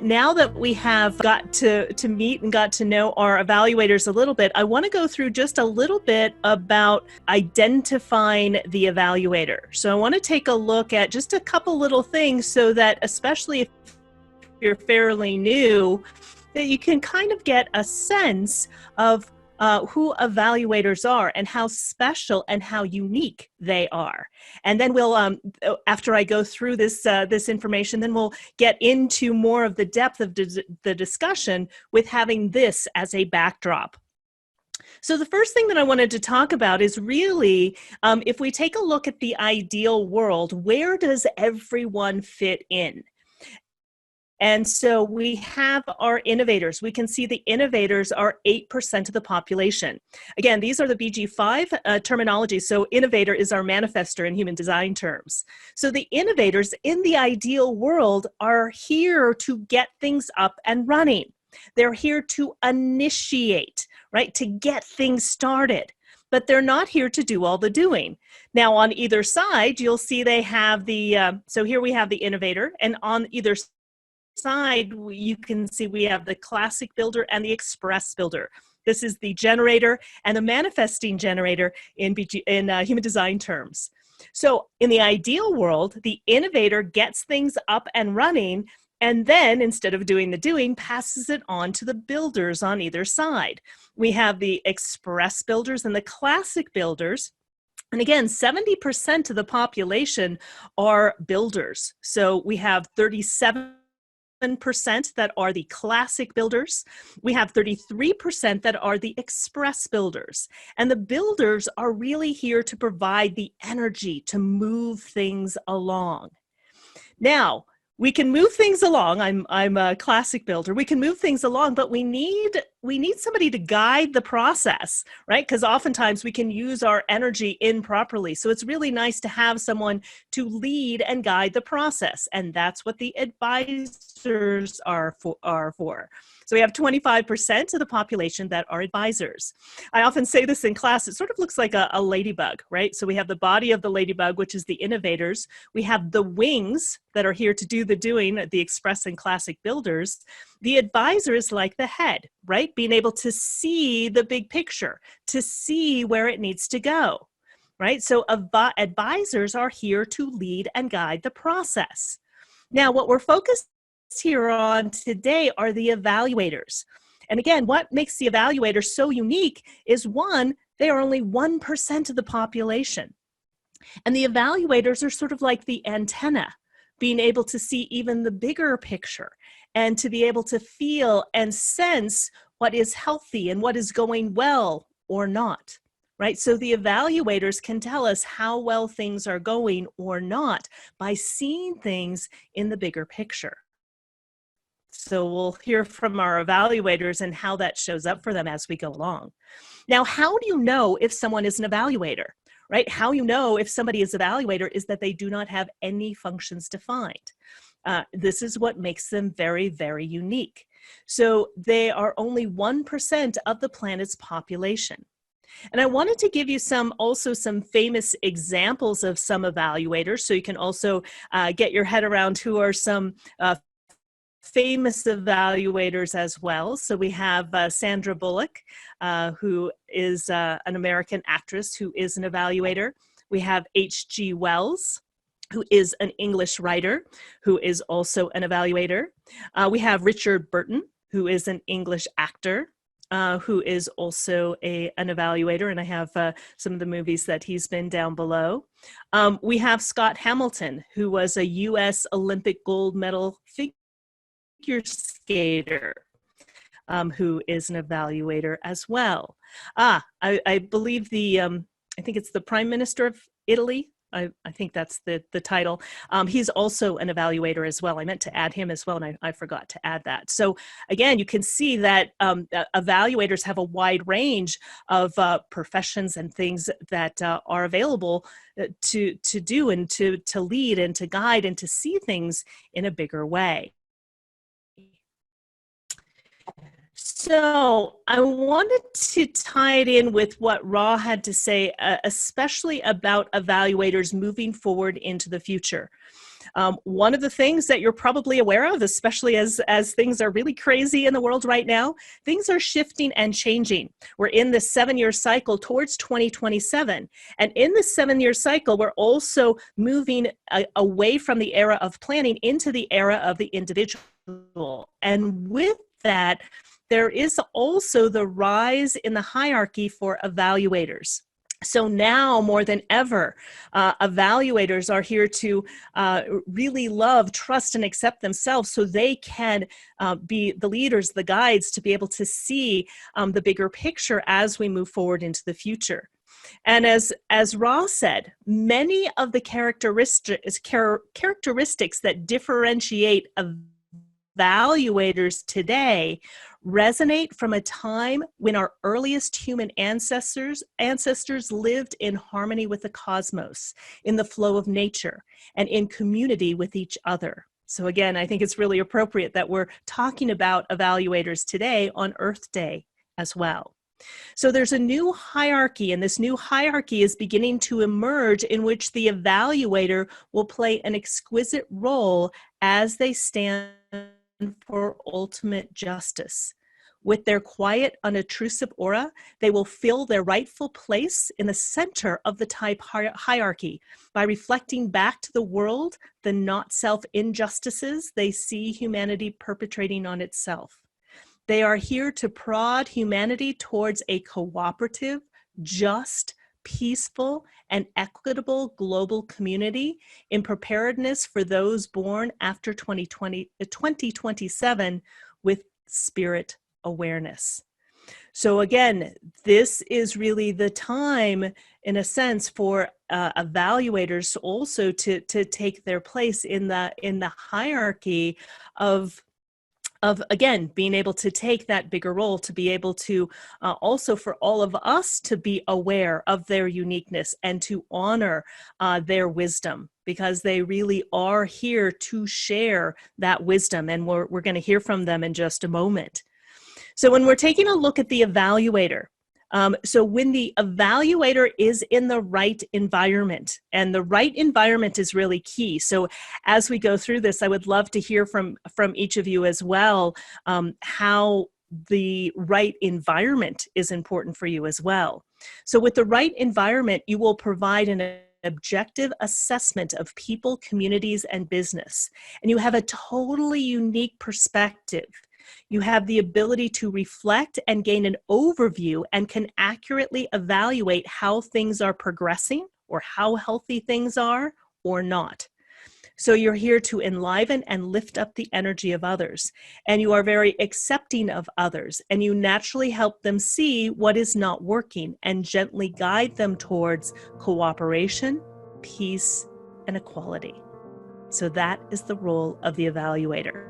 now that we have got to meet and got to know our evaluators a little bit, I want to go through just a little bit about identifying the evaluator. So I want to take a look at just a couple little things so that, especially if you're fairly new, that you can kind of get a sense of who evaluators are and how special and how unique they are. And then we'll, after I go through this information, then we'll get into more of the depth of the discussion with having this as a backdrop. So the first thing that I wanted to talk about is really, if we take a look at the ideal world, where does everyone fit in? And so we have our innovators. We can see the innovators are 8% of the population. Again, these are the BG5 terminology. So innovator is our manifestor in human design terms. So the innovators in the ideal world are here to get things up and running. They're here to initiate, right? To get things started. But they're not here to do all the doing. Now on either side, you'll see they have the, so here we have the innovator, and on either side, you can see we have the classic builder and the express builder. This is the generator and the manifesting generator in human design terms. So in the ideal world, the innovator gets things up and running, and then instead of doing the doing, passes it on to the builders on either side. We have the express builders and the classic builders. And again, 70% of the population are builders. So we have 37% that are the classic builders. We have 33% that are the express builders. And the builders are really here to provide the energy to move things along. Now, we can move things along. I'm a classic builder. We can move things along, but we need somebody to guide the process, right? Because oftentimes we can use our energy improperly. So it's really nice to have someone to lead and guide the process. And that's what the advisors are for. So we have 25% of the population that are advisors. I often say this in class, it sort of looks like a ladybug, right? So we have the body of the ladybug, which is the innovators. We have the wings that are here to do the doing, the express and classic builders. The advisor is like the head, right? Being able to see the big picture, to see where it needs to go, right? So advisors are here to lead and guide the process. Now, what we're focused here on today are the evaluators. And again, what makes the evaluators so unique is, one, they are only 1% of the population. And the evaluators are sort of like the antenna, being able to see even the bigger picture and to be able to feel and sense what is healthy and what is going well or not, right? So the evaluators can tell us how well things are going or not by seeing things in the bigger picture. So we'll hear from our evaluators and how that shows up for them as we go along. Now, how do you know if someone is an evaluator, right? How you know if somebody is an evaluator is that they do not have any functions defined. This is what makes them very, very unique. So they are only 1% of the planet's population. And I wanted to give you also some famous examples of some evaluators, so you can also get your head around who are some famous evaluators as well. So we have Sandra Bullock, who is an American actress who is an evaluator. We have H.G. Wells, who is an English writer, who is also an evaluator. We have Richard Burton, who is an English actor, who is also an evaluator, and I have some of the movies that he's been down below. We have Scott Hamilton, who was a U.S. Olympic gold medal figure skater, who is an evaluator as well. I believe I think it's the Prime Minister of Italy. I think that's the title. He's also an evaluator as well. I meant to add him as well, and I forgot to add that. So again, you can see that evaluators have a wide range of professions and things that are available to do and to lead and to guide and to see things in a bigger way. So I wanted to tie it in with what Ra had to say, especially about evaluators moving forward into the future. One of the things that you're probably aware of, especially as things are really crazy in the world right now, things are shifting and changing. We're in this 7-year cycle towards 2027. And in this 7-year cycle, we're also moving away from the era of planning into the era of the individual. And with that, there is also the rise in the hierarchy for evaluators. So now more than ever, evaluators are here to really love, trust, and accept themselves so they can be the leaders, the guides, to be able to see the bigger picture as we move forward into the future. And as Ross said, many of the characteristics that differentiate evaluators today resonate from a time when our earliest human ancestors lived in harmony with the cosmos, in the flow of nature, and in community with each other. So again, I think it's really appropriate that we're talking about evaluators today on Earth Day as well. So there's a new hierarchy, and this new hierarchy is beginning to emerge, in which the evaluator will play an exquisite role as they stand for ultimate justice. With their quiet, unobtrusive aura, they will fill their rightful place in the center of the type hierarchy by reflecting back to the world the not-self injustices they see humanity perpetrating on itself. They are here to prod humanity towards a cooperative, just, peaceful, and equitable global community in preparedness for those born after 2027 with spirit awareness. So again, this is really the time, in a sense, for evaluators also to take their place in the hierarchy of again, being able to take that bigger role, to be able to also for all of us to be aware of their uniqueness and to honor their wisdom, because they really are here to share that wisdom. And we're going to hear from them in just a moment. So when we're taking a look at the evaluator, so when the evaluator is in the right environment, and the right environment is really key. So as we go through this, I would love to hear from each of you as well, how the right environment is important for you as well. So with the right environment, you will provide an objective assessment of people, communities, and business. And you have a totally unique perspective. You have the ability to reflect and gain an overview, and can accurately evaluate how things are progressing, or how healthy things are or not. So you're here to enliven and lift up the energy of others, and you are very accepting of others, and you naturally help them see what is not working and gently guide them towards cooperation, peace, and equality. So that is the role of the evaluator.